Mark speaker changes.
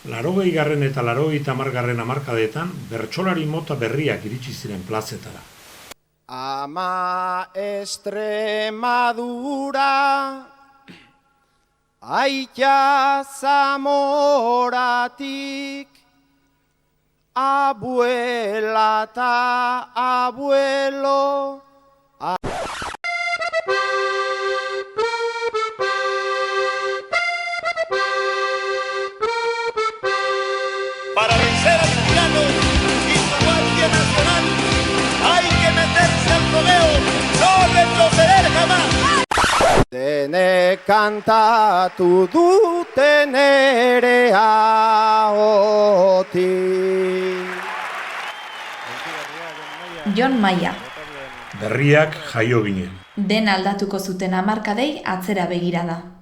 Speaker 1: 80. eta 90. hamarkadetan bertsolari mota berriak iritsi ziren plazetara.
Speaker 2: Ama Estremadura, aita Zamoratik, abuela eta abuelo.
Speaker 3: Para vencer al tirano y su guardia nacional hay que meterse al rodeo, no retroceder jamás.
Speaker 2: Denek kantatu dute nere ahotik.
Speaker 4: Jon Maia.
Speaker 1: Berriak jaio ginen.
Speaker 4: Den aldatuko zuten hamarkadei atzera begirada.